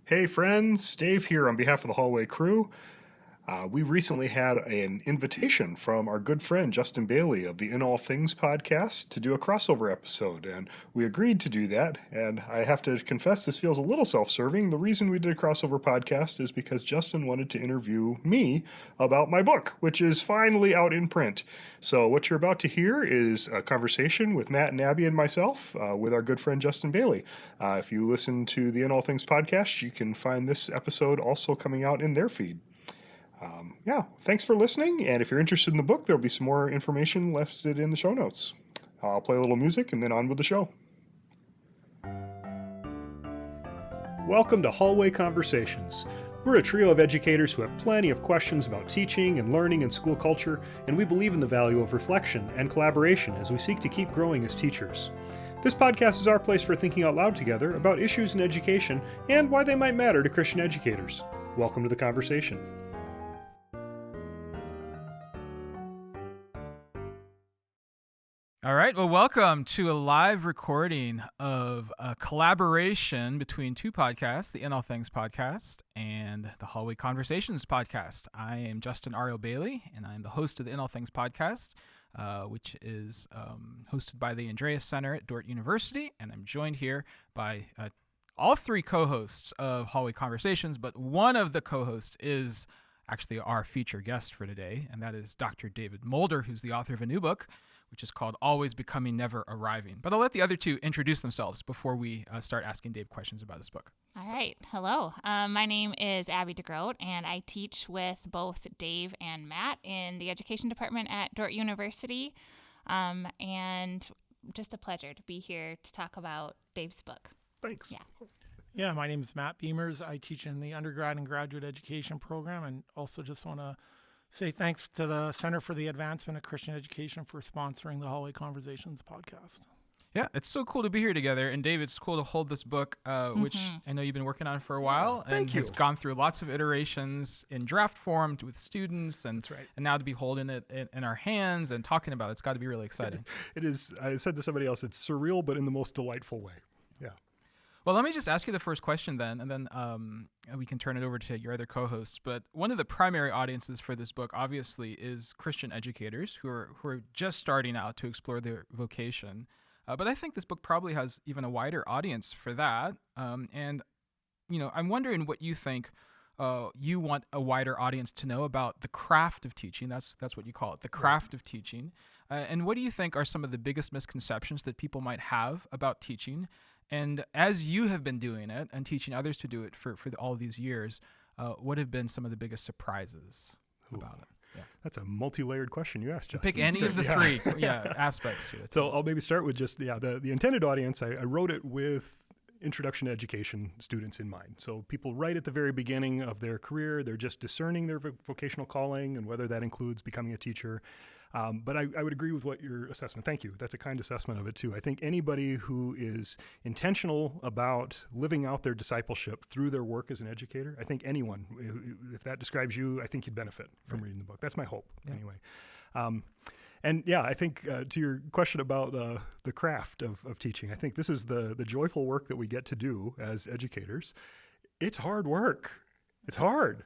Hey friends, Dave here on behalf of the Hallway crew. We recently had an invitation from our good friend Justin Bailey of the In All Things podcast to do a crossover episode, and we agreed to do that. And I have to confess, this feels a little self-serving. The reason we did a crossover podcast is because Justin wanted to interview me about my book, which is finally out in print. So what you're about to hear is a conversation with Matt and Abby and myself with our good friend Justin Bailey. If you listen to the In All Things podcast, you can find this episode also coming out in their feed. Thanks for listening, and if you're interested in the book, there'll be some more information listed in the show notes. I'll play a little music and then on with the show. Welcome to Hallway Conversations. We're a trio of educators who have plenty of questions about teaching and learning and school culture, and we believe in the value of reflection and collaboration as we seek to keep growing as teachers. This podcast is our place for thinking out loud together about issues in education and why they might matter to Christian educators. Welcome to the conversation. All right, well, welcome to a live recording of a collaboration between two podcasts, the In All Things podcast and the Hallway Conversations podcast. I am Justin Ariel Bailey, and I am the host of the In All Things podcast, which is hosted by the Andreas Center at Dordt University, and I'm joined here by all three co-hosts of Hallway Conversations, but one of the co-hosts is actually our feature guest for today, and that is Dr. David Mulder, who's the author of a new book, which is called Always Becoming, Never Arriving. But I'll let the other two introduce themselves before we start asking Dave questions about this book. All right. Hello. My name is Abby DeGroat, and I teach with both Dave and Matt in the education department at Dordt University. And just a pleasure to be here to talk about Dave's book. Thanks. Yeah, my name is Matt Beamers. I teach in the undergrad and graduate education program, and also just want to say thanks to the Center for the Advancement of Christian Education for sponsoring the Hallway Conversations podcast. Yeah, it's so cool to be here together. And Dave, it's cool to hold this book, which I know you've been working on for a while. Thank you. It's gone through lots of iterations in draft form with students. And, That's right. And now to be holding it in our hands and talking about it's got to be really exciting. It is, I said to somebody else, it's surreal, but in the most delightful way. Yeah. Well, let me just ask you the first question then, and then we can turn it over to your other co-hosts. But one of the primary audiences for this book, obviously, is Christian educators who are just starting out to explore their vocation. But I think this book probably has even a wider audience for that. And I'm wondering what you think you want a wider audience to know about the craft of teaching. That's what you call it, the craft of teaching. And what do you think are some of the biggest misconceptions that people might have about teaching? And as you have been doing it and teaching others to do it for all of these years, what have been some of the biggest surprises about it? Yeah. That's a multi-layered question you asked, Justin. Pick any of the three aspects to it. So I'll maybe start with just the intended audience. I wrote it with introduction to education students in mind. So people right at the very beginning of their career, they're just discerning their vocational calling and whether that includes becoming a teacher. But I would agree with what your assessment. Thank you. That's a kind assessment of it too. I think anybody who is intentional about living out their discipleship through their work as an educator, I think anyone, if that describes you, I think you'd benefit from reading the book. That's my hope anyway. I think to your question about the craft of teaching, I think this is the joyful work that we get to do as educators. It's hard work. It's hard.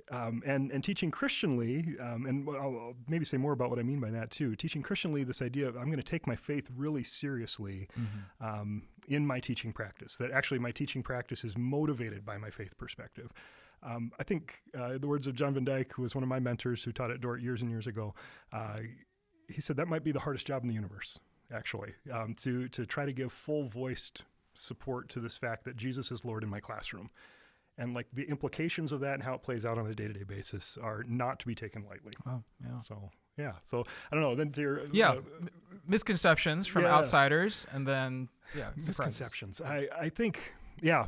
And teaching Christianly, and I'll maybe say more about what I mean by that too, teaching Christianly, this idea of I'm going to take my faith really seriously in my teaching practice, that actually my teaching practice is motivated by my faith perspective. I think the words of John Van Dyke, who was one of my mentors who taught at Dordt years and years ago, he said that might be the hardest job in the universe, actually, to try to give full-voiced support to this fact that Jesus is Lord in my classroom. And like the implications of that and how it plays out on a day-to-day basis are not to be taken lightly. Wow, yeah. So I don't know. Then to your misconceptions from outsiders, and then misconceptions. I think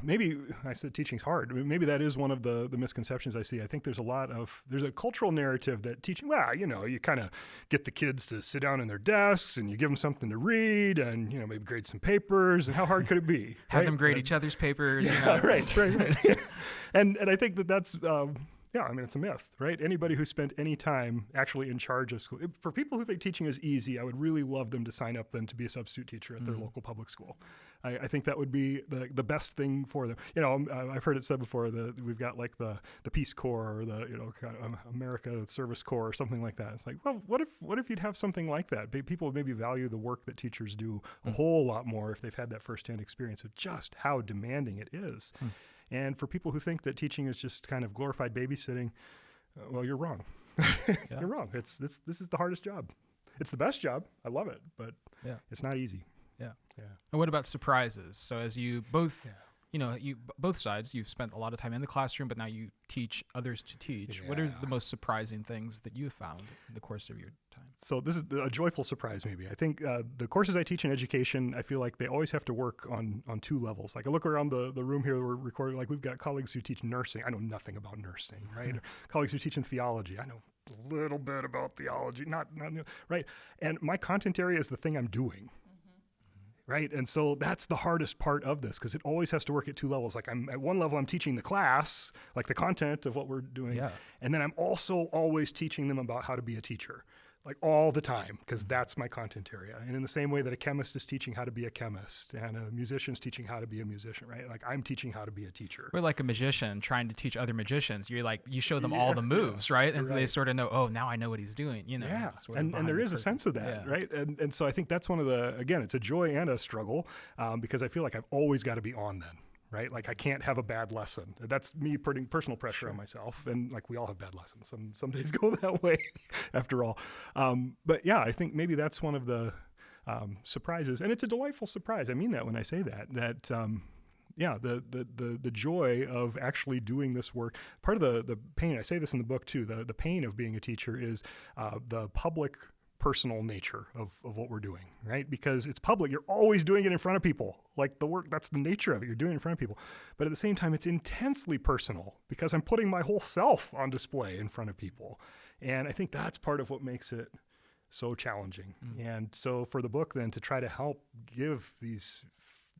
maybe I said teaching's hard. I mean, maybe that is one of the misconceptions I see. I think there's a cultural narrative that teaching. Well, you kind of get the kids to sit down in their desks and you give them something to read and maybe grade some papers. And how hard could it be? Have them grade each other's papers. Yeah, right. And I think that's Yeah, I mean, it's a myth, right? Anybody who spent any time actually in charge of school. For people who think teaching is easy, I would really love them to sign up then to be a substitute teacher at their local public school. I think that would be the best thing for them. You know, I've heard it said before that we've got like the Peace Corps or the, you know, kind of America Service Corps or something like that. It's like, well, what if you'd have something like that? People would maybe value the work that teachers do a whole lot more if they've had that firsthand experience of just how demanding it is. And for people who think that teaching is just kind of glorified babysitting, well, you're wrong. You're wrong. This is the hardest job. It's the best job. I love it, but it's not easy. Yeah. And what about surprises? So as you both, you know, both sides, you've spent a lot of time in the classroom, but now you teach others to teach. What are the most surprising things that you found in the course of your time? So this is a joyful surprise, maybe. I think the courses I teach in education, I feel like they always have to work on two levels. Like I look around the room here, we're recording, like we've got colleagues who teach nursing. I know nothing about nursing, right? Colleagues who teach in theology. I know a little bit about theology, not right? And my content area is the thing I'm doing. Right. And so that's the hardest part of this, because it always has to work at two levels. Like I'm at one level, I'm teaching the class, like the content of what we're doing. And then I'm also always teaching them about how to be a teacher, like all the time, because that's my content area. And in the same way that a chemist is teaching how to be a chemist and a musician's teaching how to be a musician, right? Like I'm teaching how to be a teacher. We're like a magician trying to teach other magicians. You're like, you show them all the moves, right? And so they sort of know, oh, now I know what he's doing, you know. Sort of and there is a sense of that, right? And so I think that's one of the, again, it's a joy and a struggle, because I feel like I've always got to be on then. Right? Like I can't have a bad lesson. That's me putting personal pressure on myself. And like we all have bad lessons. Some days go that way after all. But yeah, I think maybe that's one of the surprises. And it's a delightful surprise. I mean that when I say that the joy of actually doing this work. Part of the pain, I say this in the book too, the pain of being a teacher is the public personal nature of what we're doing, right? Because it's public. You're always doing it in front of people. Like the work, that's the nature of it. You're doing it in front of people. But at the same time, it's intensely personal because I'm putting my whole self on display in front of people. And I think that's part of what makes it so challenging. And so for the book then to try to help give these,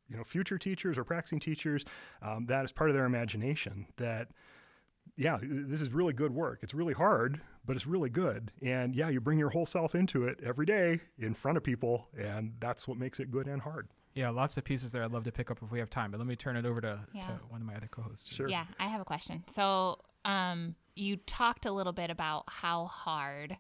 you know, future teachers or practicing teachers, that is part of their imagination that, yeah, this is really good work. It's really hard, but it's really good. And yeah, you bring your whole self into it every day in front of people, and that's what makes it good and hard. Yeah, lots of pieces there I'd love to pick up if we have time, but let me turn it over to one of my other co-hosts. Sure. Yeah, I have a question. So you talked a little bit about how hard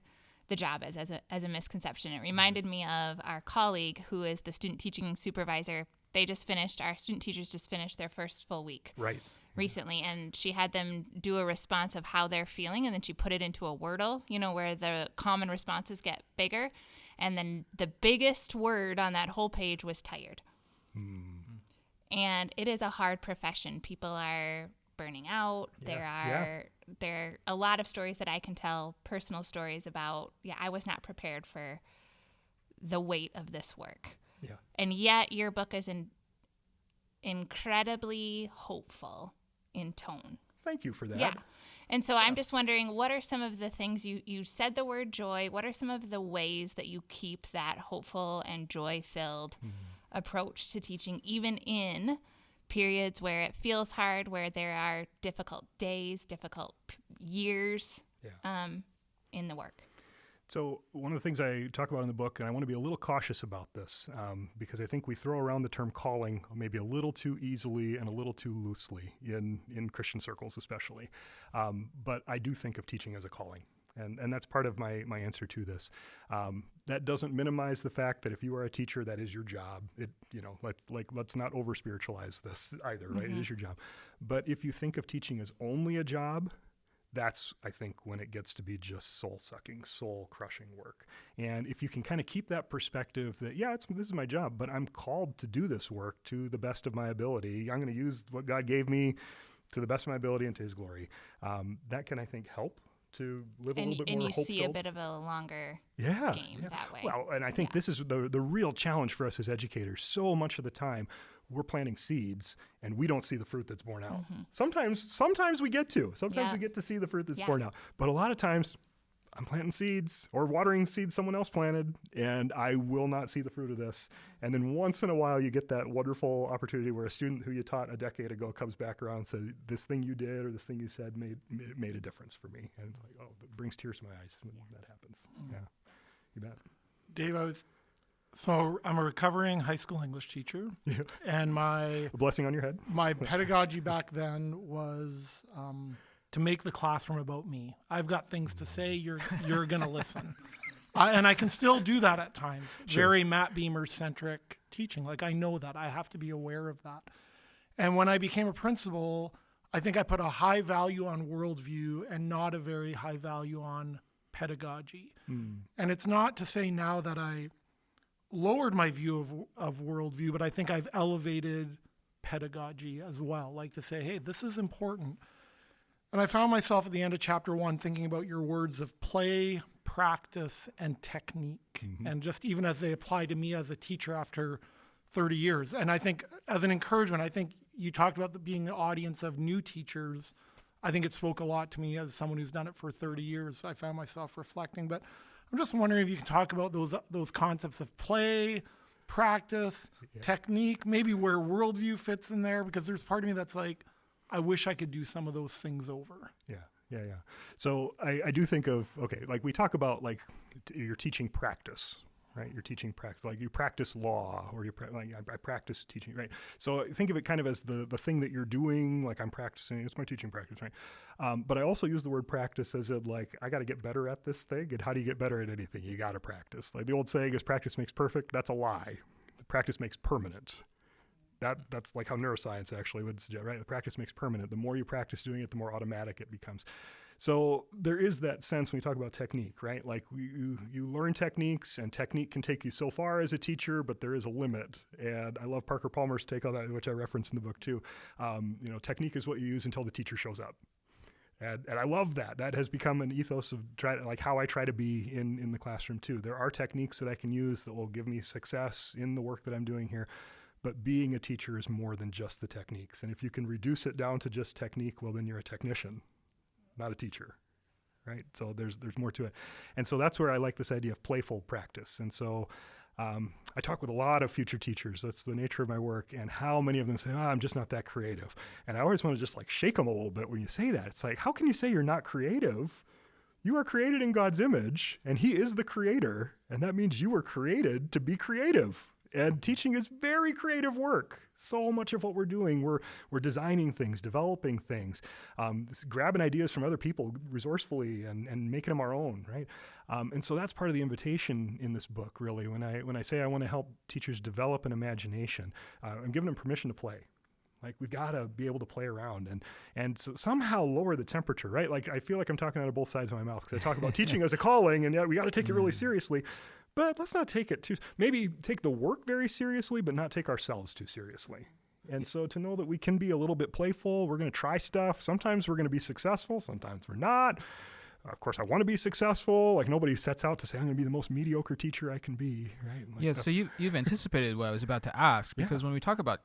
the job is as a misconception. It reminded me of our colleague who is the student teaching supervisor. Our student teachers just finished their first full week. Right. Recently, and she had them do a response of how they're feeling, and then she put it into a Wordle, you know, where the common responses get bigger, and then the biggest word on that whole page was tired. And it is a hard profession. People are burning out. There are a lot of stories that I can tell, personal stories about, I was not prepared for the weight of this work. And yet your book is incredibly hopeful in tone. Thank you for that. Yeah. And so I'm just wondering, what are some of the things you said the word joy, what are some of the ways that you keep that hopeful and joy-filled approach to teaching, even in periods where it feels hard, where there are difficult days, difficult years in the work? So one of the things I talk about in the book, and I want to be a little cautious about this, because I think we throw around the term calling maybe a little too easily and a little too loosely in Christian circles especially. But I do think of teaching as a calling. And that's part of my answer to this. That doesn't minimize the fact that if you are a teacher, that is your job. Let's not over spiritualize this either, right? It is your job. But if you think of teaching as only a job, that's, I think, when it gets to be just soul-sucking, soul-crushing work. And if you can kind of keep that perspective that, this is my job, but I'm called to do this work to the best of my ability. I'm going to use what God gave me to the best of my ability and to His glory. That can, I think, help to live a little bit more And you hope-filled. see a bit of a longer game that way. Well, and I think this is the real challenge for us as educators. So much of the time, we're planting seeds and we don't see the fruit that's born out. Sometimes we get to. Sometimes we get to see the fruit that's born out. But a lot of times, I'm planting seeds or watering seeds someone else planted, and I will not see the fruit of this. And then once in a while, you get that wonderful opportunity where a student who you taught a decade ago comes back around and says, this thing you did or this thing you said made a difference for me. And it's like, oh, it brings tears to my eyes when that happens. Yeah, you bet. Dave, I'm a recovering high school English teacher, and A blessing on your head. my pedagogy back then was to make the classroom about me. I've got things to say. You're gonna listen, and I can still do that at times. Sure. Very Matt Beamer centric teaching. Like, I know that I have to be aware of that. And when I became a principal, I think I put a high value on worldview and not a very high value on pedagogy. And it's not to say now that I lowered my view of worldview, but I think I've elevated pedagogy as well. Like to say, hey, this is important. And I found myself at the end of chapter 1 thinking about your words of play, practice, and technique. And just even as they apply to me as a teacher after 30 years. And I think as an encouragement, I think you talked about being the audience of new teachers. I think it spoke a lot to me as someone who's done it for 30 years. I found myself reflecting, but I'm just wondering if you can talk about those concepts of play, practice, technique, maybe where worldview fits in there, because there's part of me that's like, I wish I could do some of those things over. Yeah. So I do think of, okay, like we talk about like you're teaching practice, right? You're teaching practice, like you practice law or I practice teaching, right? So think of it kind of as the thing that you're doing, like I'm practicing, it's my teaching practice, right? But I also use the word practice as in like, I got to get better at this thing. And how do you get better at anything? You got to practice. Like the old saying is practice makes perfect. That's a lie. The practice makes permanent. That's like how neuroscience actually would suggest, right? The practice makes permanent. The more you practice doing it, the more automatic it becomes. So there is that sense when we talk about technique, right? Like you learn techniques, and technique can take you so far as a teacher, but there is a limit. And I love Parker Palmer's take on that, which I reference in the book too. Technique is what you use until the teacher shows up. And I love that. That has become an ethos of how I try to be in the classroom too. There are techniques that I can use that will give me success in the work that I'm doing here. But being a teacher is more than just the techniques. And if you can reduce it down to just technique, well, then you're a technician, not a teacher, right? So there's more to it. And so that's where I like this idea of playful practice. And so I talk with a lot of future teachers. That's the nature of my work. And how many of them say, I'm just not that creative. And I always want to just like shake them a little bit when you say that. It's like, how can you say you're not creative? You are created in God's image, and He is the creator. And that means you were created to be creative. And teaching is very creative work. So much of what we're doing, we're designing things, developing things, grabbing ideas from other people resourcefully and making them our own, right? And so that's part of the invitation in this book, really. When I say I want to help teachers develop an imagination, I'm giving them permission to play. Like we've got to be able to play around and so somehow lower the temperature, right? Like I feel like I'm talking out of both sides of my mouth because I talk about teaching as a calling, and yet we got to take it really seriously. But let's not take it maybe take the work very seriously, but not take ourselves too seriously. And so to know that we can be a little bit playful, we're going to try stuff. Sometimes we're going to be successful. Sometimes we're not. Of course, I want to be successful. Like nobody sets out to say I'm going to be the most mediocre teacher I can be, right? Like so you've anticipated what I was about to ask, because when we talk about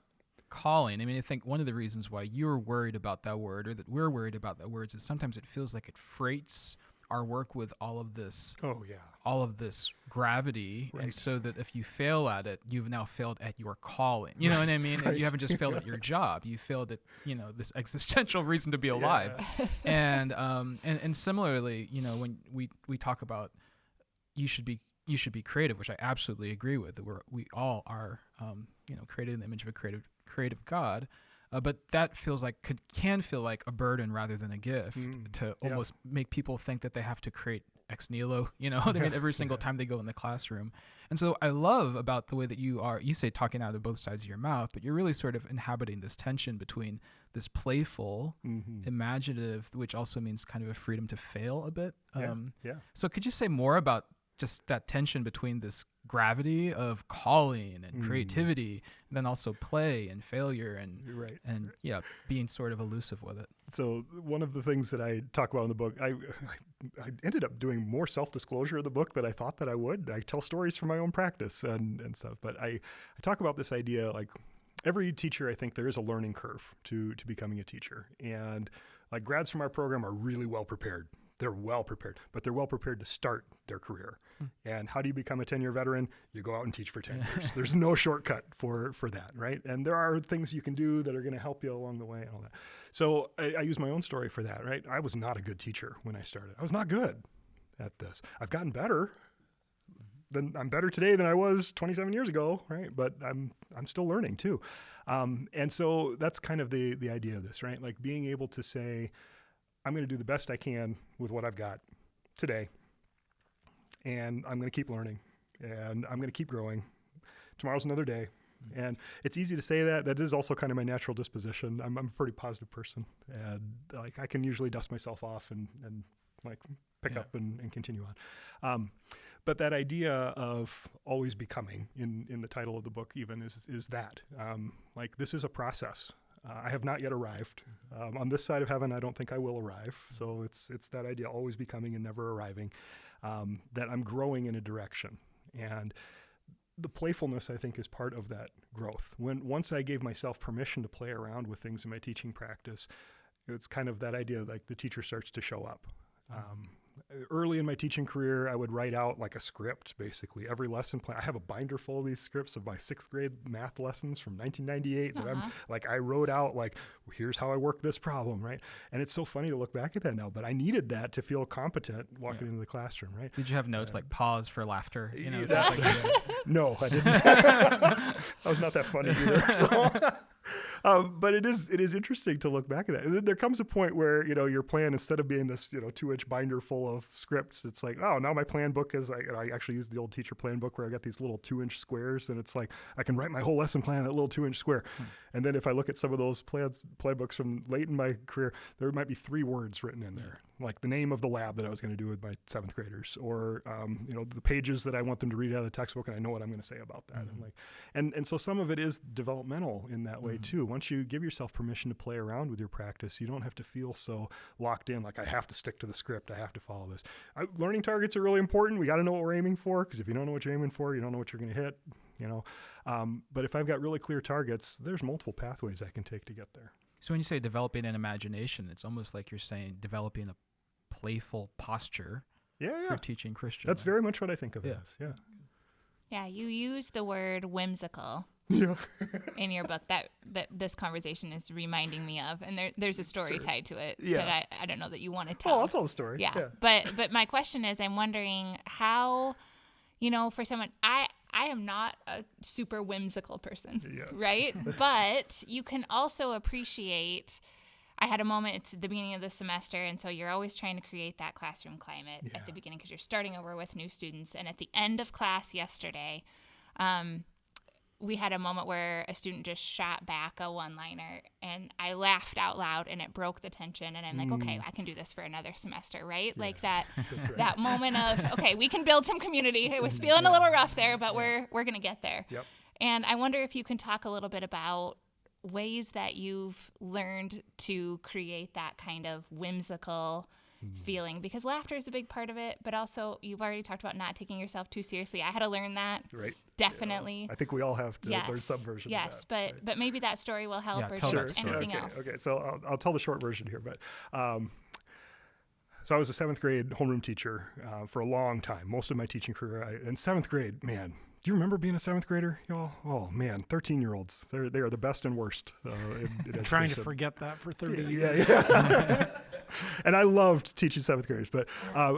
calling, I mean, I think one of the reasons why you're worried about that word, or that we're worried about that word, is sometimes it feels like it freights our work with all of this gravity, right. And so that if you fail at it, you've now failed at your calling. You know what I mean? Right. You haven't just failed at your job; you failed at this existential reason to be alive. And similarly, when we talk about you should be creative, which I absolutely agree with. That we all are created in the image of a creative God. But that can feel like a burden rather than a gift to almost make people think that they have to create ex nihilo, every single time they go in the classroom. And so I love about the way that you say talking out of both sides of your mouth, but you're really sort of inhabiting this tension between this playful, imaginative, which also means kind of a freedom to fail a bit. So could you say more about just that tension between this gravity of calling and creativity, and then also play and failure and being sort of elusive with it? So one of the things that I talk about in the book, I ended up doing more self-disclosure in the book than I thought that I would. I tell stories from my own practice and stuff, but I talk about this idea, like every teacher, I think there is a learning curve to becoming a teacher. And like grads from our program are really well prepared they're well prepared, but they're well prepared to start their career. And how do you become a 10-year veteran? You go out and teach for 10 years. There's no shortcut for that, right? And there are things you can do that are going to help you along the way and all that. So I use my own story for that, right? I was not a good teacher when I started. I was not good at this. I've gotten better. I'm better today than I was 27 years ago, right? But I'm still learning too. And so that's kind of the idea of this, right? Like being able to say, I'm going to do the best I can with what I've got today. And I'm going to keep learning and I'm going to keep growing. Tomorrow's another day. And it's easy to say that. That is also kind of my natural disposition. I'm a pretty positive person, and like I can usually dust myself off and like pick up and continue on. But that idea of always becoming in the title of the book even is that like this is a process. I have not yet arrived. On this side of heaven, I don't think I will arrive. So it's that idea, always becoming and never arriving, that I'm growing in a direction. And the playfulness, I think, is part of that growth. Once I gave myself permission to play around with things in my teaching practice, it's kind of that idea, like the teacher starts to show up. Early in my teaching career, I would write out like a script, basically every lesson plan. I have a binder full of these scripts of my 6th grade math lessons from 1998 that I'm like, I wrote out like, here's how I work this problem, right? And it's so funny to look back at that now, but I needed that to feel competent walking into the classroom, right? Did you have notes like pause for laughter? You know, No, I didn't. I was not that funny either. So. But it is interesting to look back at that. There comes a point where, your plan, instead of being this, 2-inch binder full of scripts, it's like, oh, now my plan book is like, I actually use the old teacher plan book where I got these little 2-inch squares, and it's like, I can write my whole lesson plan in that little 2-inch square. And then if I look at some of those plan books from late in my career, there might be 3 words written in there, like the name of the lab that I was going to do with my 7th graders, or, the pages that I want them to read out of the textbook, and I know what I'm going to say about that. And so some of it is developmental in that way too. Once you give yourself permission to play around with your practice, you don't have to feel so locked in, like I have to stick to the script, I have to follow this. Learning targets are really important. We got to know what we're aiming for, because if you don't know what you're aiming for, you don't know what you're going to hit, But if I've got really clear targets, there's multiple pathways I can take to get there. So when you say developing an imagination, it's almost like you're saying developing a playful posture for teaching Christian. That's very much what I think of it as. Yeah. Yeah, you use the word whimsical in your book that this conversation is reminding me of, and there's a story tied to it that I don't know that you want to tell. Oh, I'll tell the story. Yeah. But my question is, I'm wondering how, for someone, I am not a super whimsical person, right? But you can also appreciate. I had a moment, it's the beginning of the semester, and so you're always trying to create that classroom climate at the beginning because you're starting over with new students. And at the end of class yesterday, we had a moment where a student just shot back a one-liner, and I laughed out loud, and it broke the tension. And I'm like, okay, I can do this for another semester, right? Yeah. Like that moment of, okay, we can build some community. It was feeling a little rough there, but we're going to get there. Yep. And I wonder if you can talk a little bit about ways that you've learned to create that kind of whimsical feeling, because laughter is a big part of it, but also you've already talked about not taking yourself too seriously. I had to learn that. Right. Definitely. Yeah. I think we all have to learn some version of that. Yes, but maybe that story will help, or just anything else. Okay, so I'll tell the short version here, but so I was a 7th grade homeroom teacher for a long time, most of my teaching career. In 7th grade, man, do you remember being a 7th grader, y'all? Oh man, 13-year-olds. They are the best and worst. In trying to forget that for 30 years. And I loved teaching 7th graders. But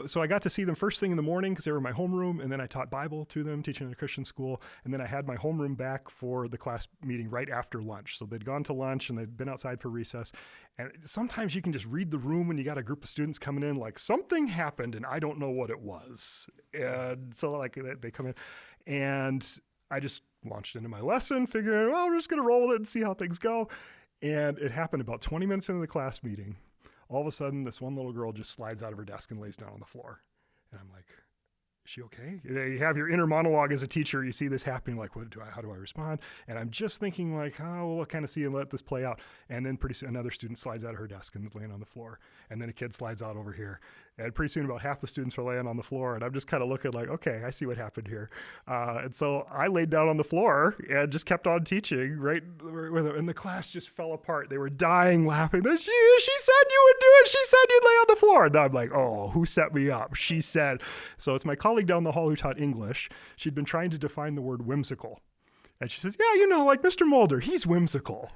so I got to see them first thing in the morning because they were in my homeroom, and then I taught Bible to them, teaching in a Christian school. And then I had my homeroom back for the class meeting right after lunch. So they'd gone to lunch and they'd been outside for recess. And sometimes you can just read the room when you got a group of students coming in, like something happened and I don't know what it was. And so like they come in. And I just launched into my lesson, figuring, well, we're just going to roll with it and see how things go. And it happened about 20 minutes into the class meeting. All of a sudden, this one little girl just slides out of her desk and lays down on the floor. And I'm like, she okay? You have your inner monologue as a teacher. You see this happening, like, how do I respond? And I'm just thinking like, oh, well, I'll kind of see and let this play out. And then pretty soon another student slides out of her desk and is laying on the floor. And then a kid slides out over here. And pretty soon about half the students are laying on the floor. And I'm just kind of looking like, okay, I see what happened here. And so I laid down on the floor and just kept on teaching right with her. And the class just fell apart. They were dying laughing. She said you would do it. She said you'd lay on the floor. And I'm like, oh, who set me up? She said. So it's my colleague down the hall who taught English. She'd been trying to define the word whimsical. And she says, yeah, like Mr. Mulder, he's whimsical.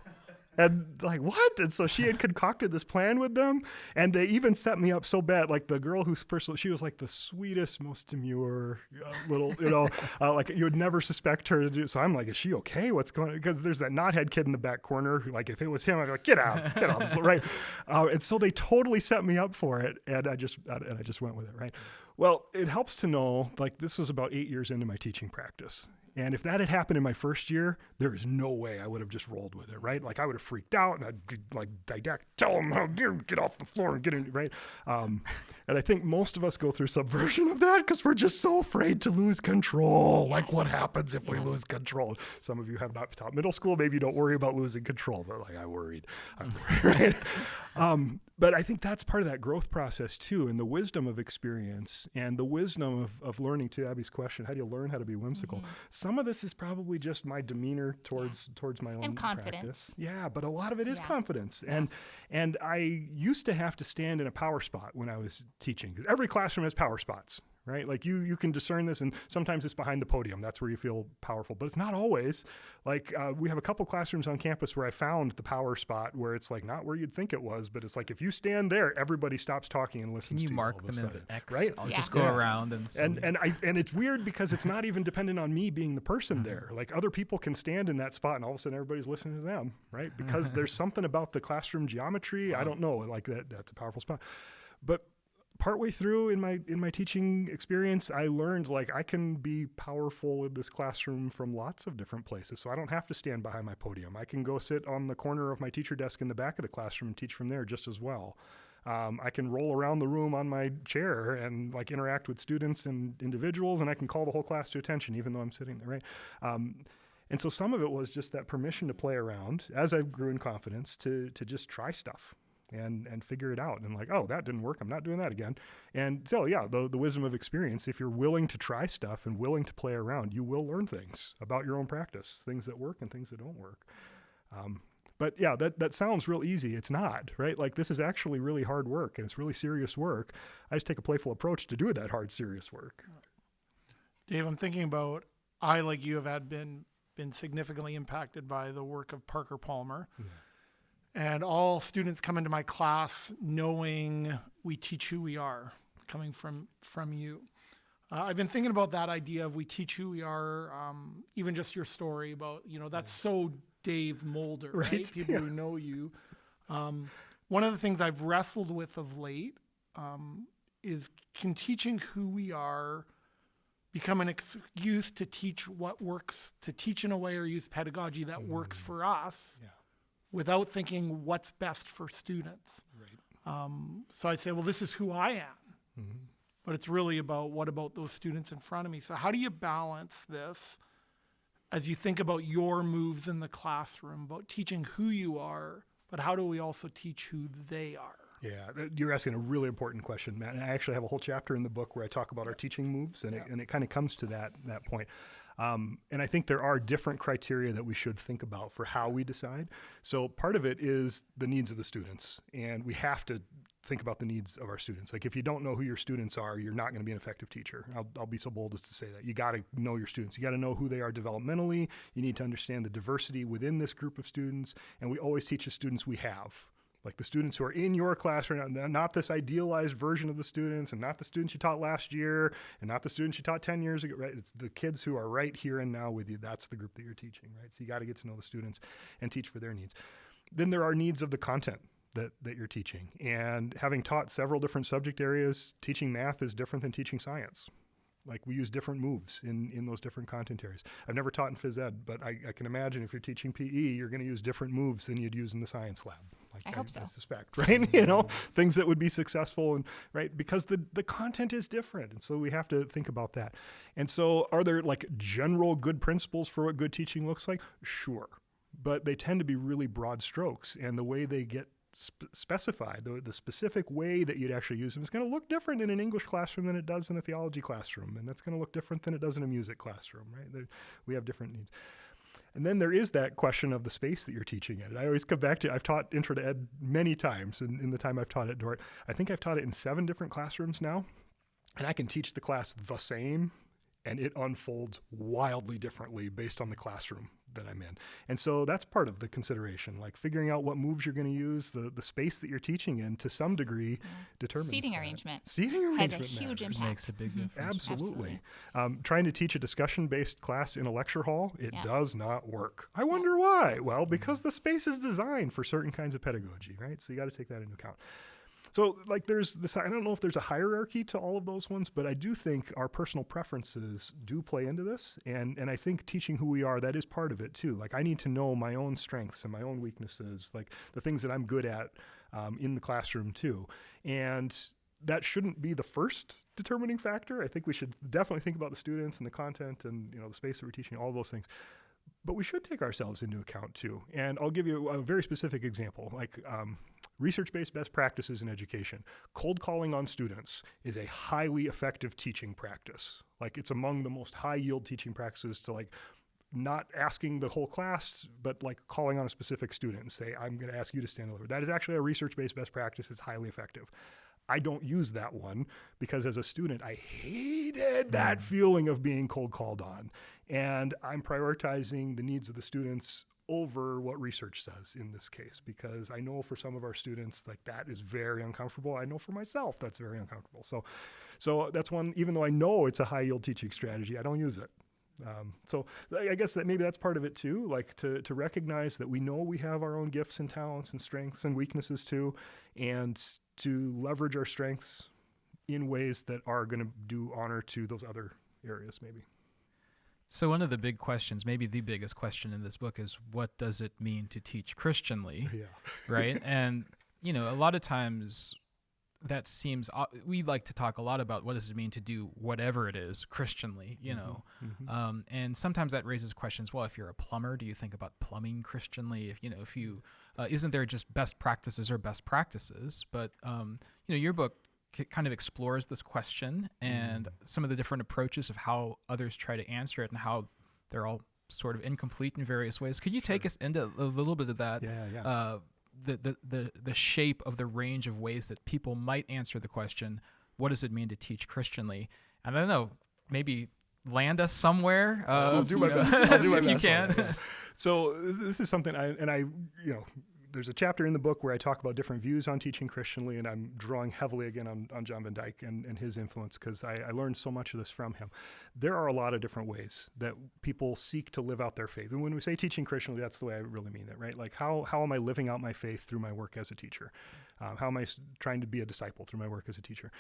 And like, what? And so she had concocted this plan with them. And they even set me up so bad. Like the girl who's first, she was like the sweetest, most demure little, like you would never suspect her to do. So I'm like, is she okay? What's going on? Because there's that knothead kid in the back corner who, like, if it was him, I'd be like, get out, right? And so they totally set me up for it. And I just went with it, right? Well, it helps to know, like, this is about 8 years into my teaching practice. And if that had happened in my first year, there is no way I would have just rolled with it, right? Like I would have freaked out and I'd like didactic, tell them how dare get off the floor and get in, right? And I think most of us go through some version of that because we're just so afraid to lose control. Yes. Like what happens if we lose control? Some of you have not taught middle school. Maybe you don't worry about losing control, but like I'm worried, right? But I think that's part of that growth process too, and the wisdom of experience and the wisdom of learning. To Abby's question, how do you learn how to be whimsical? Mm-hmm. Some of this is probably just my demeanor towards my own and confidence. Practice. Yeah, but a lot of it is confidence. And I used to have to stand in a power spot when I was teaching, because every classroom has power spots, right? Like you can discern this, and sometimes it's behind the podium. That's where you feel powerful, but it's not always. Like we have a couple classrooms on campus where I found the power spot where it's like not where you'd think it was, but it's like if you stand there, everybody stops talking and listens to you. Can you mark them in X? Right? I'll just go around and it's weird because it's not even dependent on me being the person there. Like other people can stand in that spot and all of a sudden everybody's listening to them, right? Because there's something about the classroom geometry. Wow. I don't know, like that's a powerful spot. But partway through in my teaching experience, I learned like I can be powerful in this classroom from lots of different places. So I don't have to stand behind my podium. I can go sit on the corner of my teacher desk in the back of the classroom and teach from there just as well. I can roll around the room on my chair and like interact with students and individuals, and I can call the whole class to attention even though I'm sitting there, right? And so some of it was just that permission to play around as I grew in confidence to just try stuff. And figure it out and like, oh, that didn't work. I'm not doing that again. And so, yeah, the wisdom of experience, if you're willing to try stuff and willing to play around, you will learn things about your own practice, things that work and things that don't work. But yeah, that sounds real easy. It's not, right? Like this is actually really hard work and it's really serious work. I just take a playful approach to doing that hard, serious work. Dave, I'm thinking about, I, like you, have been significantly impacted by the work of Parker Palmer. Yeah. And all students come into my class knowing we teach who we are, coming from you. I've been thinking about that idea of we teach who we are, even just your story about, that's so Dave Mulder, right? People who know you. One of the things I've wrestled with of late is, can teaching who we are become an excuse to teach what works, to teach in a way or use pedagogy that works for us? Yeah. Without thinking what's best for students. Right. So I'd say, well, this is who I am. Mm-hmm. But it's really about what about those students in front of me. So how do you balance this as you think about your moves in the classroom, about teaching who you are, but how do we also teach who they are? Yeah, you're asking a really important question, Matt. And I actually have a whole chapter in the book where I talk about our teaching moves, and it kind of comes to that point. And I think there are different criteria that we should think about for how we decide. So part of it is the needs of the students, and we have to think about the needs of our students. Like if you don't know who your students are, you're not going to be an effective teacher. I'll be so bold as to say that. You got to know your students. You got to know who they are developmentally. You need to understand the diversity within this group of students, and we always teach the students we have. Like the students who are in your class right now, not this idealized version of the students, and not the students you taught last year, and not the students you taught 10 years ago, right? It's the kids who are right here and now with you. That's the group that you're teaching, right? So you got to get to know the students and teach for their needs. Then there are needs of the content that you're teaching. And having taught several different subject areas, teaching math is different than teaching science. Like we use different moves in those different content areas. I've never taught in phys ed, but I can imagine if you're teaching PE, you're going to use different moves than you'd use in the science lab. Like I hope so. I suspect, right? You know, things that would be successful, and right, because the content is different. And so we have to think about that. And so are there like general good principles for what good teaching looks like? Sure. But they tend to be really broad strokes, and the way they get specified, the specific way that you'd actually use them is going to look different in an English classroom than it does in a theology classroom, and that's going to look different than it does in a music classroom, right? We have different needs. And then there is that question of the space that you're teaching in. I always come back to, I've taught Intro to Ed many times in the time I've taught at Dordt. I think I've taught it in 7 different classrooms now, and I can teach the class the same, and it unfolds wildly differently based on the classroom that I'm in. And so that's part of the consideration, like figuring out what moves you're going to use, the space that you're teaching in to some degree determines Seating that. arrangement. Seating arrangement has a huge matters. impact. Makes a big difference. Absolutely. Trying to teach a discussion-based class in a lecture hall, it Yeah. does not work. I wonder why. Well, because the space is designed for certain kinds of pedagogy, right? So you got to take that into account. So like there's this, I don't know if there's a hierarchy to all of those ones, but I do think our personal preferences do play into this. And I think teaching who we are, that is part of it too. Like I need to know my own strengths and my own weaknesses, like the things that I'm good at in the classroom too. And that shouldn't be the first determining factor. I think we should definitely think about the students and the content and, you know, the space that we're teaching, all those things. But we should take ourselves into account too. And I'll give you a very specific example, like research-based best practices in education. Cold calling on students is a highly effective teaching practice. Like it's among the most high-yield teaching practices to like not asking the whole class, but like calling on a specific student and say, I'm going to ask you to stand over. That is actually a research-based best practice. It's highly effective. I don't use that one because as a student, I hated that feeling of being cold called on. And I'm prioritizing the needs of the students over what research says in this case, because I know for some of our students, like that is very uncomfortable. I know for myself, that's very uncomfortable. So that's one, even though I know it's a high yield teaching strategy, I don't use it. So I guess that maybe that's part of it too, like to recognize that we know we have our own gifts and talents and strengths and weaknesses too, and to leverage our strengths in ways that are going to do honor to those other areas maybe. So one of the big questions, maybe the biggest question in this book, is what does it mean to teach Christianly, Yeah. right? And, you know, a lot of times that seems, we like to talk a lot about what does it mean to do whatever it is Christianly, you know. And sometimes that raises questions, well, if you're a plumber, do you think about plumbing Christianly? If, you know, if you, isn't there just best practices or best practices? But, you know, your book kind of explores this question and some of the different approaches of how others try to answer it and how they're all sort of incomplete in various ways. Could you take us into a little bit of that? Yeah. The shape of the range of ways that people might answer the question, what does it mean to teach Christianly? And I don't know, maybe land us somewhere. I'll do my best. I'll do my if best. you can. Yeah. So this is something there's a chapter in the book where I talk about different views on teaching Christianly, and I'm drawing heavily again on John Van Dyke and his influence because I learned so much of this from him. There are a lot of different ways that people seek to live out their faith. And when we say teaching Christianly, that's the way I really mean it, right? Like how am I living out my faith through my work as a teacher? How am I trying to be a disciple through my work as a teacher?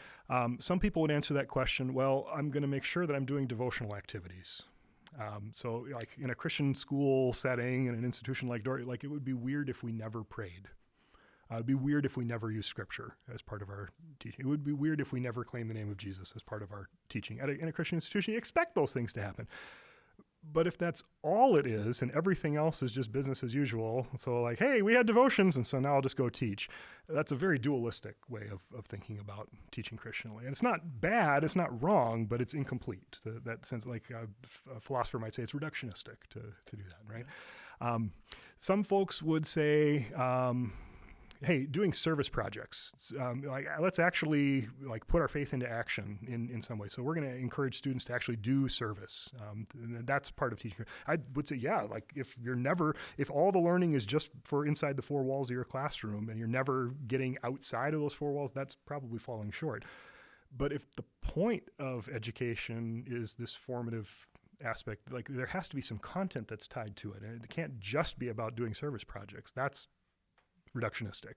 Some people would answer that question, well, I'm going to make sure that I'm doing devotional activities. So like in a Christian school setting, in an institution like Dordt, like it would be weird if we never prayed. It'd be weird if we never used scripture as part of our teaching. It would be weird if we never claimed the name of Jesus as part of our teaching. In a Christian institution, you expect those things to happen. But if that's all it is and everything else is just business as usual, so like, hey, we had devotions and so now I'll just go teach. That's a very dualistic way of thinking about teaching Christianly. And it's not bad, it's not wrong, but it's incomplete. That sense, like a philosopher might say, it's reductionistic to do that, right? Some folks would say, hey, doing service projects, let's actually like put our faith into action in some way. So we're going to encourage students to actually do service. And that's part of teaching. I would say, yeah, like if all the learning is just for inside the 4 walls of your classroom and you're never getting outside of those 4 walls, that's probably falling short. But if the point of education is this formative aspect, like there has to be some content that's tied to it. And it can't just be about doing service projects. That's reductionistic.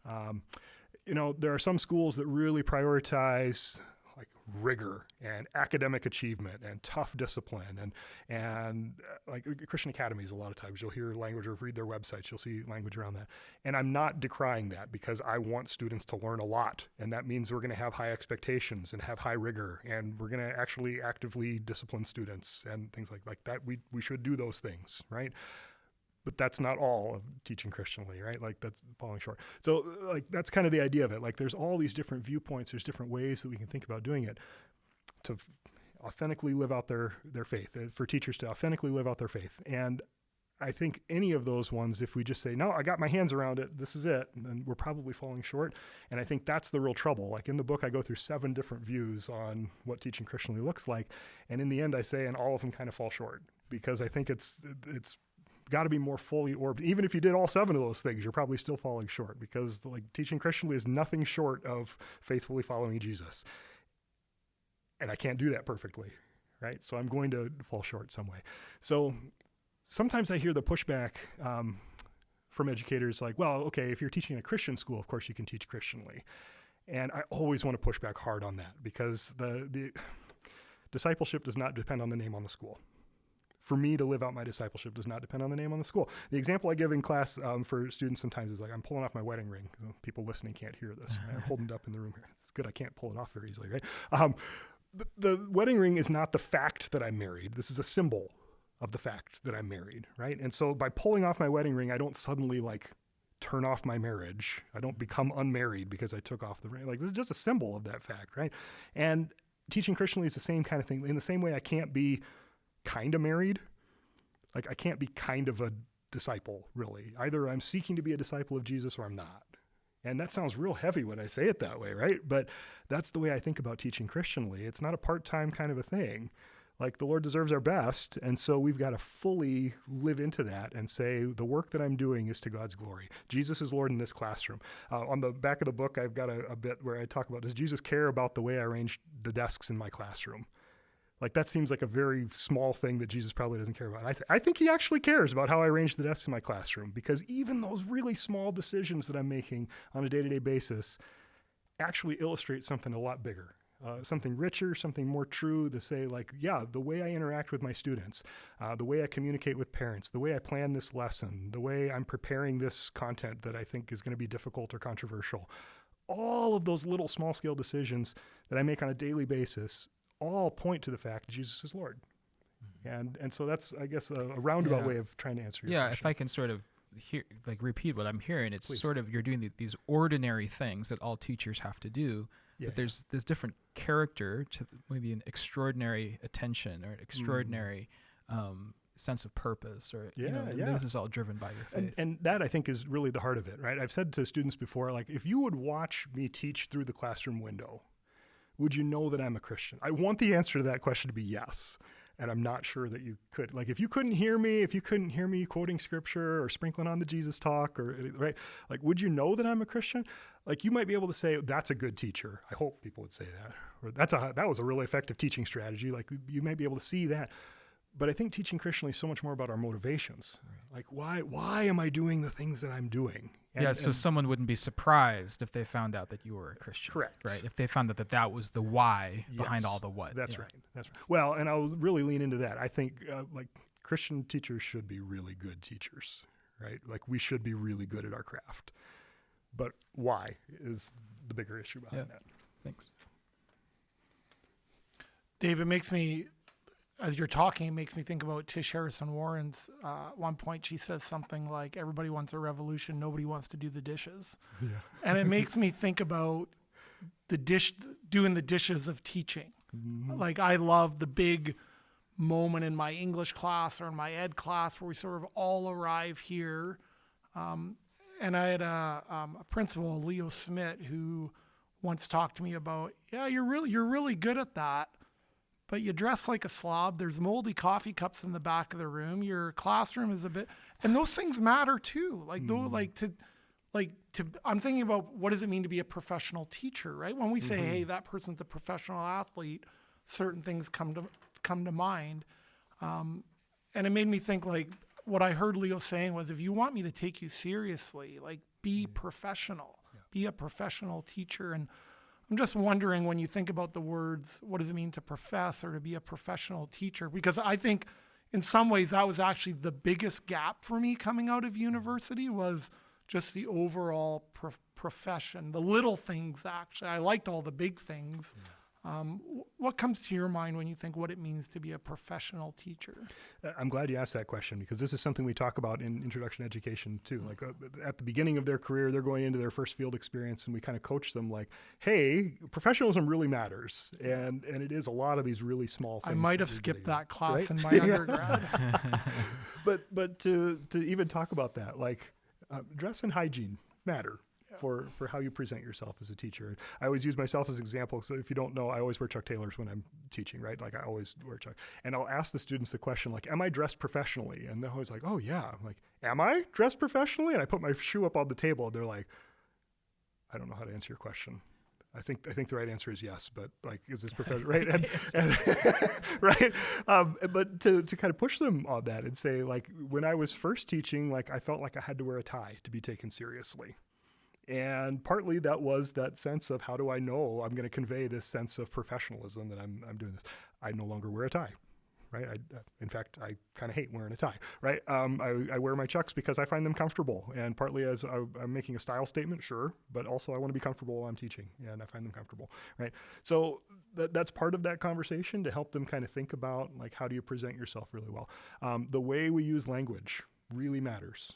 Right. There are some schools that really prioritize like rigor and academic achievement and tough discipline and like Christian academies, a lot of times you'll hear language or read their websites, you'll see language around that. And I'm not decrying that, because I want students to learn a lot. And that means we're going to have high expectations and have high rigor, and we're going to actually actively discipline students and things like that. We should do those things, right? But that's not all of teaching Christianly, right? Like, that's falling short. So like, that's kind of the idea of it. Like, there's all these different viewpoints. There's different ways that we can think about doing it to authentically live out their faith, for teachers to authentically live out their faith. And I think any of those ones, if we just say, no, I got my hands around it, this is it, then we're probably falling short. And I think that's the real trouble. Like, in the book, I go through 7 different views on what teaching Christianly looks like. And in the end, I say, and all of them kind of fall short, because I think it's got to be more fully orbed. Even if you did all 7 of those things, you're probably still falling short, because like, teaching Christianly is nothing short of faithfully following Jesus. And I can't do that perfectly, right? So I'm going to fall short some way. So sometimes I hear the pushback from educators like, well, okay, if you're teaching in a Christian school, of course you can teach Christianly. And I always want to push back hard on that, because the discipleship does not depend on the name on the school. For me to live out my discipleship does not depend on the name on the school. The example I give in class for students sometimes is like, I'm pulling off my wedding ring. People listening can't hear this. I'm holding it up in the room here. It's good I can't pull it off very easily, right? The wedding ring is not the fact that I'm married. This is a symbol of the fact that I'm married, right? And so by pulling off my wedding ring, I don't suddenly like turn off my marriage. I don't become unmarried because I took off the ring. Like, this is just a symbol of that fact, right? And teaching Christianly is the same kind of thing. In the same way, I can't be kind of married. Like, I can't be kind of a disciple, really. Either I'm seeking to be a disciple of Jesus or I'm not. And that sounds real heavy when I say it that way, right? But that's the way I think about teaching Christianly. It's not a part-time kind of a thing. Like, the Lord deserves our best, and so we've got to fully live into that and say, the work that I'm doing is to God's glory. Jesus is Lord in this classroom. On the back of the book, I've got a bit where I talk about, does Jesus care about the way I arrange the desks in my classroom? Like, that seems like a very small thing that Jesus probably doesn't care about. I think he actually cares about how I arrange the desks in my classroom, because even those really small decisions that I'm making on a day-to-day basis actually illustrate something a lot bigger, something richer, something more true, to say, like, yeah, the way I interact with my students, the way I communicate with parents, the way I plan this lesson, the way I'm preparing this content that I think is going to be difficult or controversial, all of those little small-scale decisions that I make on a daily basis all point to the fact that Jesus is Lord. And so that's, I guess, a roundabout way of trying to answer your question. If I can sort of repeat what I'm hearing, it's Please. sort of, you're doing these ordinary things that all teachers have to do, but there's different character to maybe an extraordinary attention or an extraordinary sense of purpose, or this is all driven by your faith. And that, I think, is really the heart of it, right? I've said to students before, like, if you would watch me teach through the classroom window, would you know that I'm a Christian? I want the answer to that question to be yes. And I'm not sure that you could. Like, if you couldn't hear me quoting scripture or sprinkling on the Jesus talk, or, right? Like, would you know that I'm a Christian? Like, you might be able to say, that's a good teacher. I hope people would say that. Or that was a really effective teaching strategy. Like, you might be able to see that. But I think teaching Christianly is so much more about our motivations. Like, why am I doing the things that I'm doing? So someone wouldn't be surprised if they found out that you were a Christian. Correct. Right? If they found out that was the why behind all the what. That's right. That's right. Well, and I'll really lean into that. I think like, Christian teachers should be really good teachers, right? Like, we should be really good at our craft. But why is the bigger issue behind that. Thanks. Dave, it makes me, as you're talking, it makes me think about Tish Harrison Warren's. At one point, she says something like, everybody wants a revolution, nobody wants to do the dishes. Yeah. And it makes me think about doing the dishes of teaching. Mm-hmm. Like, I love the big moment in my English class or in my ed class where we sort of all arrive here. And I had a principal, Leo Smith, who once talked to me about, you're really good at that, but you dress like a slob. There's moldy coffee cups in the back of the room. Your classroom is a bit, and those things matter too. Like, I'm thinking about, what does it mean to be a professional teacher, right? When we say, hey, that person's a professional athlete, certain things come to mind. And it made me think, like, what I heard Leo saying was, if you want me to take you seriously, like, be professional, be a professional teacher. And I'm just wondering, when you think about the words, what does it mean to profess or to be a professional teacher? Because I think in some ways that was actually the biggest gap for me coming out of university, was just the overall profession, the little things. Actually, I liked all the big things. What comes to your mind when you think what it means to be a professional teacher? I'm glad you asked that question, because this is something we talk about in introduction education too. Like at the beginning of their career, they're going into their first field experience, and we kind of coach them like, hey, professionalism really matters. And it is a lot of these really small things. I might have skipped that class right? in my undergrad. But to even talk about that, like dress and hygiene matter. For how you present yourself as a teacher. I always use myself as an example. So if you don't know, I always wear Chuck Taylors when I'm teaching, right? Like I always wear Chuck. And I'll ask the students the question, like, am I dressed professionally? And they're always like, oh yeah. I'm like, am I dressed professionally? And I put my shoe up on the table, and they're like, I don't know how to answer your question. I think the right answer is yes, but like, is this professional, right? Right. But to kind of push them on that and say, like, when I was first teaching, like I felt like I had to wear a tie to be taken seriously. And partly that was that sense of, how do I know I'm going to convey this sense of professionalism that I'm doing this? I no longer wear a tie, right? In fact, I kind of hate wearing a tie, right? I wear my Chucks because I find them comfortable, and partly as I'm making a style statement, sure, but also I want to be comfortable while I'm teaching, and I find them comfortable, right? So that's part of that conversation, to help them kind of think about, like, how do you present yourself really well? The way we use language really matters.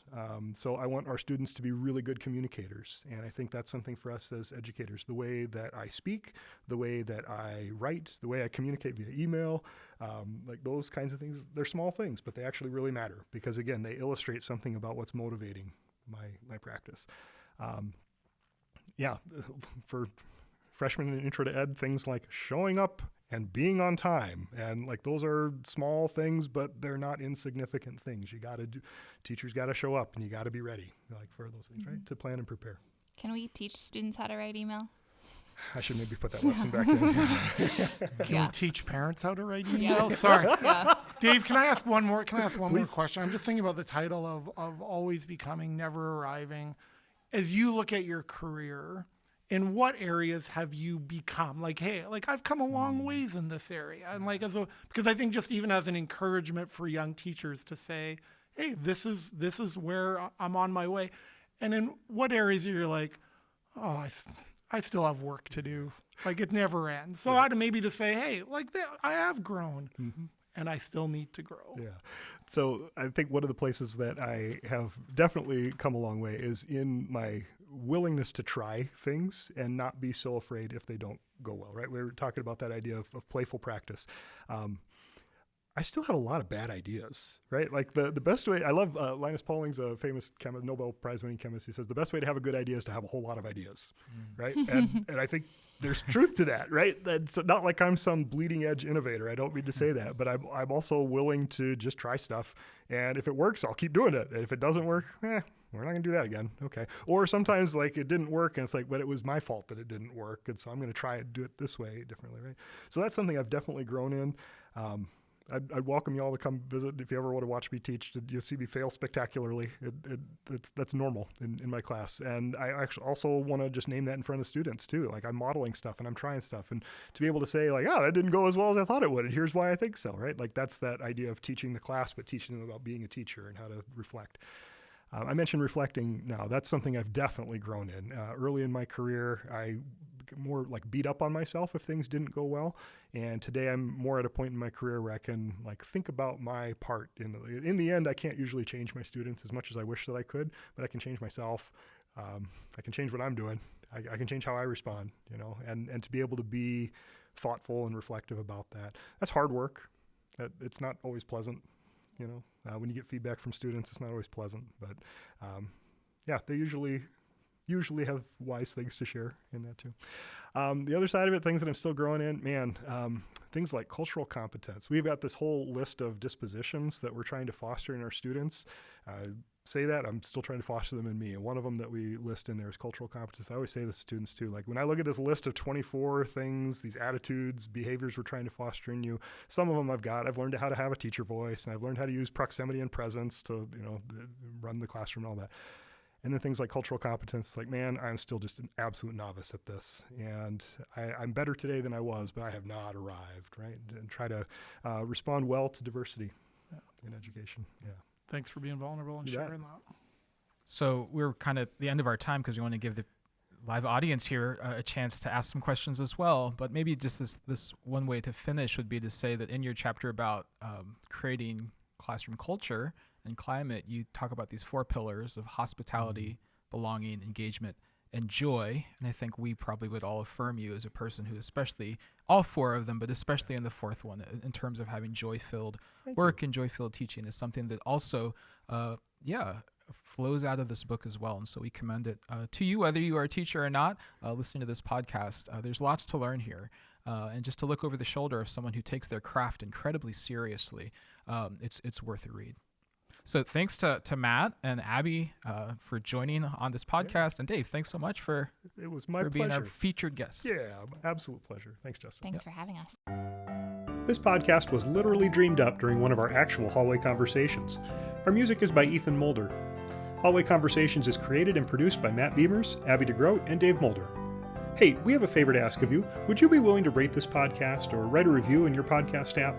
So I want our students to be really good communicators. And I think that's something for us as educators. The way that I speak, the way that I write, the way I communicate via email, like those kinds of things, they're small things, but they actually really matter, because again, they illustrate something about what's motivating my practice. For freshmen in Intro to Ed, things like showing up and being on time. And like, those are small things, but they're not insignificant things. Teachers got to show up, and you got to be ready, like, for those things, right? To plan and prepare. Can we teach students how to write email? I should maybe put that lesson back in. Can we teach parents how to write email? Sorry. Dave, can I ask one more question? I'm just thinking about the title of Always Becoming, Never Arriving. As you look at your career, in what areas have you become? Like, hey, like, I've come a long ways in this area. And like, because I think just even as an encouragement for young teachers to say, hey, this is where I'm on my way. And in what areas you're like, oh, I still have work to do. Like, it never ends. So I'd maybe to say, hey, like, I have grown. Mm-hmm. And I still need to grow. Yeah. So I think one of the places that I have definitely come a long way is in my willingness to try things and not be so afraid if they don't go well, right? We were talking about that idea of playful practice. I still had a lot of bad ideas, right? Like the best way, I love Linus Pauling's a famous Nobel Prize winning chemist. He says the best way to have a good idea is to have a whole lot of ideas, right? And I think there's truth to that, right? That's not like I'm some bleeding edge innovator. I don't mean to say that, but I'm also willing to just try stuff. And if it works, I'll keep doing it. And if it doesn't work, we're not going to do that again. Okay. Or sometimes like it didn't work and it's like, but it was my fault that it didn't work. And so I'm going to try and do it this way differently, right? So that's something I've definitely grown in. I'd welcome you all to come visit if you ever want to watch me teach. You'll see me fail spectacularly. That's normal in my class. And I actually also want to just name that in front of the students too. Like I'm modeling stuff and I'm trying stuff, and to be able to say like, oh, that didn't go as well as I thought it would, and here's why I think so, right? Like that's that idea of teaching the class, but teaching them about being a teacher and how to reflect. I mentioned reflecting now. That's something I've definitely grown in. Early in my career, I more like beat up on myself if things didn't go well. And today I'm more at a point in my career where I can like think about my part. In the end, I can't usually change my students as much as I wish that I could, but I can change myself. I can change what I'm doing. I can change how I respond, and to be able to be thoughtful and reflective about that. That's hard work. It's not always pleasant. When you get feedback from students, it's not always pleasant, but they usually have wise things to share in that too. The other side of it, things that I'm still growing in, things like cultural competence. We've got this whole list of dispositions that we're trying to foster in our students. Say that, I'm still trying to foster them in me. And one of them that we list in there is cultural competence. I always say this to students too, like when I look at this list of 24 things, these attitudes, behaviors we're trying to foster in you, some of them I've learned how to have a teacher voice, and I've learned how to use proximity and presence to, run the classroom and all that. And then things like cultural competence, like, man, I'm still just an absolute novice at this. And I'm better today than I was, but I have not arrived, right? And try to respond well to diversity in education. Yeah. Thanks for being vulnerable and You bet. sharing that. So we're kind of at the end of our time because we want to give the live audience here a chance to ask some questions as well. But maybe just this one way to finish would be to say that in your chapter about creating classroom culture and climate, you talk about these 4 pillars of hospitality, belonging, engagement, and joy. And I think we probably would all affirm you as a person who, especially all 4 of them, but especially in the 4th one, in terms of having joy-filled work and joy-filled teaching, is something that also, flows out of this book as well. And so we commend it to you, whether you are a teacher or not, listening to this podcast. There's lots to learn here. And just to look over the shoulder of someone who takes their craft incredibly seriously, it's worth a read. So thanks to Matt and Abby for joining on this podcast. Yeah. And Dave, thanks so much for being our featured guest. Yeah, absolute pleasure. Thanks, Justin. Thanks for having us. This podcast was literally dreamed up during one of our actual Hallway Conversations. Our music is by Ethan Mulder. Hallway Conversations is created and produced by Matt Beamers, Abby DeGroat, and Dave Mulder. Hey, we have a favor to ask of you. Would you be willing to rate this podcast or write a review in your podcast app?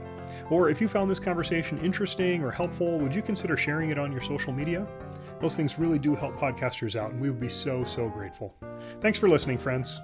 Or if you found this conversation interesting or helpful, would you consider sharing it on your social media? Those things really do help podcasters out, and we would be so, so grateful. Thanks for listening, friends.